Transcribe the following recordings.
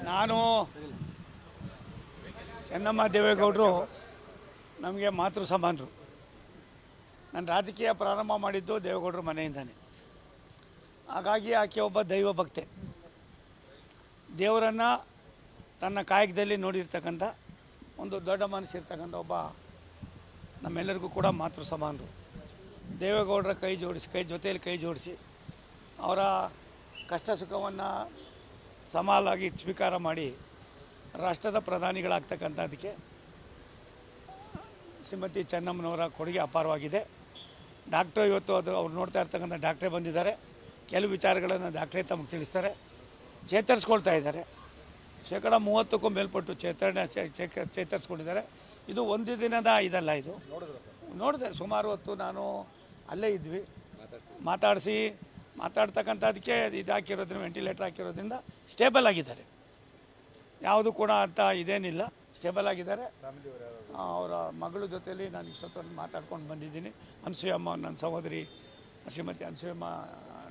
ನಾನು ಚೆನ್ನಮ್ಮ ದೇವೇಗೌಡರು ನಮಗೆ ಮಾತೃ ಸಮಾನರು. ನಾನು ರಾಜಕೀಯ ಪ್ರಾರಂಭ ಮಾಡಿದ್ದು ದೇವೇಗೌಡರ ಮನೆಯಿಂದಾನೆ. ಹಾಗಾಗಿ ಆಕೆ ಒಬ್ಬ ದೈವ ಭಕ್ತೆ, ದೇವರನ್ನು ತನ್ನ ಕಾಯಕದಲ್ಲಿ ನೋಡಿರ್ತಕ್ಕಂಥ ಒಂದು ದೊಡ್ಡ ಮನಸ್ಸಿರ್ತಕ್ಕಂಥ ಒಬ್ಬ ನಮ್ಮೆಲ್ಲರಿಗೂ ಕೂಡ ಮಾತೃ ಸಮಾನರು. ದೇವೇಗೌಡರ ಜೊತೆಯಲ್ಲಿ ಕೈ ಜೋಡಿಸಿ ಅವರ ಕಷ್ಟ ಸುಖವನ್ನು ಸಮಾಲಾಗಿ ಸ್ವೀಕಾರ ಮಾಡಿ ರಾಷ್ಟ್ರದ ಪ್ರಧಾನಿಗಳಾಗ್ತಕ್ಕಂಥದ್ದಕ್ಕೆ ಶ್ರೀಮತಿ ಚೆನ್ನಮ್ಮನವರ ಕೊಡುಗೆ ಅಪಾರವಾಗಿದೆ. ಡಾಕ್ಟ್ರು ಇವತ್ತು ಅವ್ರು ನೋಡ್ತಾ ಇರ್ತಕ್ಕಂಥ ಡಾಕ್ಟ್ರೇ ಬಂದಿದ್ದಾರೆ. ಕೆಲವು ವಿಚಾರಗಳನ್ನು ಡಾಕ್ಟ್ರೇ ತಮಗೆ ತಿಳಿಸ್ತಾರೆ, ಚೇತರಿಸ್ಕೊಳ್ತಾ ಇದ್ದಾರೆ. 30% ಮೇಲ್ಪಟ್ಟು ಚೇತರಿಸ್ಕೊಂಡಿದ್ದಾರೆ. ಇದು ಒಂದು ದಿನದ ಇದಲ್ಲ, ಇದು ನೋಡಿದೆ. ಸುಮಾರು ಹೊತ್ತು ನಾನು ಅಲ್ಲೇ ಇದ್ವಿ, ಮಾತಾಡ್ತಕ್ಕಂಥದ್ದಕ್ಕೆ ಇದು ಹಾಕಿರೋದ್ರಿಂದ, ವೆಂಟಿಲೇಟರ್ ಹಾಕಿರೋದ್ರಿಂದ ಸ್ಟೇಬಲ್ ಆಗಿದ್ದಾರೆ. ಯಾವುದು ಕೂಡ ಅಂತ ಇದೇನಿಲ್ಲ, ಸ್ಟೇಬಲ್ ಆಗಿದ್ದಾರೆ. ಅವರ ಮಗಳ ಜೊತೆಯಲ್ಲಿ ನಾನು ಇಷ್ಟೊತ್ತಲ್ಲಿ ಮಾತಾಡ್ಕೊಂಡು ಬಂದಿದ್ದೀನಿ. ಅನಸೂಯಮ್ಮ, ನನ್ನ ಸಹೋದರಿ ಶ್ರೀಮತಿ ಅನಸೂಯಮ್ಮ,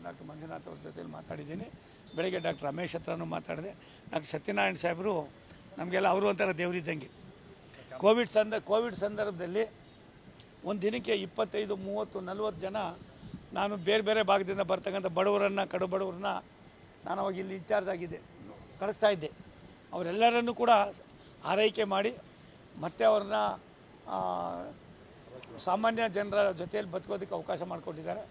ಡಾಕ್ಟರ್ ಮಂಜುನಾಥ್ ಅವ್ರ ಜೊತೆಯಲ್ಲಿ ಮಾತಾಡಿದ್ದೀನಿ. ಬೆಳಗ್ಗೆ ಡಾಕ್ಟರ್ ರಮೇಶ್ ಹತ್ರನೂ ಮಾತಾಡಿದೆ. ಡಾಕ್ಟರ್ ಸತ್ಯನಾರಾಯಣ ಸಾಹೇಬರು ನಮಗೆಲ್ಲ ಅವರು ಒಂಥರ ದೇವರಿದ್ದಂಗೆ. ಕೋವಿಡ್ ಸಂದರ್ಭದಲ್ಲಿ ಒಂದು ದಿನಕ್ಕೆ 25, 30, 40 ಜನ ನಾನು ಬೇರೆ ಬೇರೆ ಭಾಗದಿಂದ ಬರ್ತಕ್ಕಂಥ ಬಡವರನ್ನು, ಕಡು ಬಡವರನ್ನ ನಾನು ಅವಾಗ ಇಲ್ಲಿ ಇನ್ಚಾರ್ಜ್ ಆಗಿದ್ದೆ, ಕಳಿಸ್ತಾ ಇದ್ದೆ. ಅವರೆಲ್ಲರನ್ನೂ ಕೂಡ ಆರೈಕೆ ಮಾಡಿ ಮತ್ತೆ ಅವ್ರನ್ನ ಸಾಮಾನ್ಯ ಜನರ ಜೊತೆಯಲ್ಲಿ ಬದುಕೋದಕ್ಕೆ ಅವಕಾಶ ಮಾಡಿಕೊಟ್ಟಿದ್ದಾರೆ.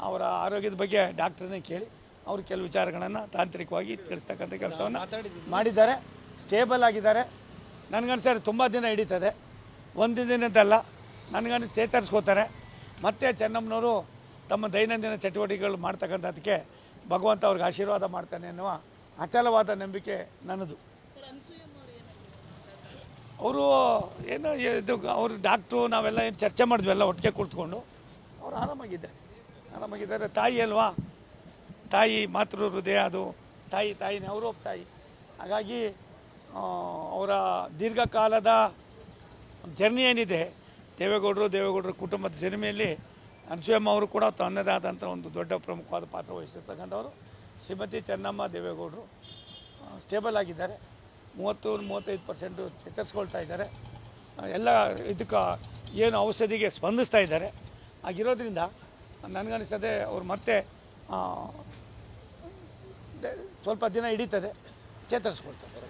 ಅವರ ಆರೋಗ್ಯದ ಬಗ್ಗೆ ಡಾಕ್ಟ್ರನ್ನೇ ಕೇಳಿ ಅವರು ಕೆಲವು ವಿಚಾರಗಳನ್ನು ತಾಂತ್ರಿಕವಾಗಿ ತಿಳಿಸ್ತಕ್ಕಂಥ ಕೆಲಸವನ್ನು ಮಾಡಿದ್ದಾರೆ. ಸ್ಟೇಬಲ್ ಆಗಿದ್ದಾರೆ. ನನಗನ್ಸರಿ ತುಂಬ ದಿನ ಹಿಡಿತದೆ, ಒಂದು ದಿನದಲ್ಲ. ನನಗನ್ನಿಸಿ ಚೇತರಿಸ್ಕೋತಾರೆ. ಮತ್ತು ಚೆನ್ನಮ್ಮನವರು ತಮ್ಮ ದೈನಂದಿನ ಚಟುವಟಿಕೆಗಳು ಮಾಡ್ತಕ್ಕಂಥದ್ದಕ್ಕೆ ಭಗವಂತ ಅವ್ರಿಗೆ ಆಶೀರ್ವಾದ ಮಾಡ್ತಾನೆ ಎನ್ನುವ ಅಚಲವಾದ ನಂಬಿಕೆ ನನ್ನದು. ಅವರು ಏನು ಇದು, ಅವರು ಡಾಕ್ಟ್ರು, ನಾವೆಲ್ಲ ಏನು ಚರ್ಚೆ ಮಾಡಿದ್ವಿ, ಎಲ್ಲ ಒಟ್ಟಿಗೆ ಕುಳಿತುಕೊಂಡು. ಅವರು ಆರಾಮಾಗಿದ್ದಾರೆ. ತಾಯಿ ಅಲ್ವಾ, ತಾಯಿ ಮಾತೃ ಹೃದಯ, ಅದು ತಾಯಿನೇ, ಅವರು ಒಬ್ಬ ತಾಯಿ. ಹಾಗಾಗಿ ಅವರ ದೀರ್ಘಕಾಲದ ಜರ್ನಿ ಏನಿದೆ, ದೇವೇಗೌಡರ ಕುಟುಂಬದ ಜರ್ನಿಯಲ್ಲಿ ಅನಸೂಯಮ್ಮ ಅವರು ಕೂಡ ತನ್ನದೇ ಆದಂಥ ಒಂದು ದೊಡ್ಡ ಪ್ರಮುಖವಾದ ಪಾತ್ರ ವಹಿಸಿರ್ತಕ್ಕಂಥವರು. ಶ್ರೀಮತಿ ಚೆನ್ನಮ್ಮ ದೇವೇಗೌಡರು ಸ್ಟೇಬಲ್ ಆಗಿದ್ದಾರೆ. 30-35% ಚೇತರಿಸ್ಕೊಳ್ತಾ ಇದ್ದಾರೆ. ಎಲ್ಲ ಇದಕ್ಕೆ ಏನು ಔಷಧಿಗೆ ಸ್ಪಂದಿಸ್ತಾ ಇದ್ದಾರೆ. ಆಗಿರೋದ್ರಿಂದ ನನಗನ್ನಿಸ್ತದೆ ಅವ್ರು ಮತ್ತೆ ಸ್ವಲ್ಪ ದಿನ ಹಿಡಿತದೆ, ಚೇತರಿಸ್ಕೊಳ್ತಾರೆ.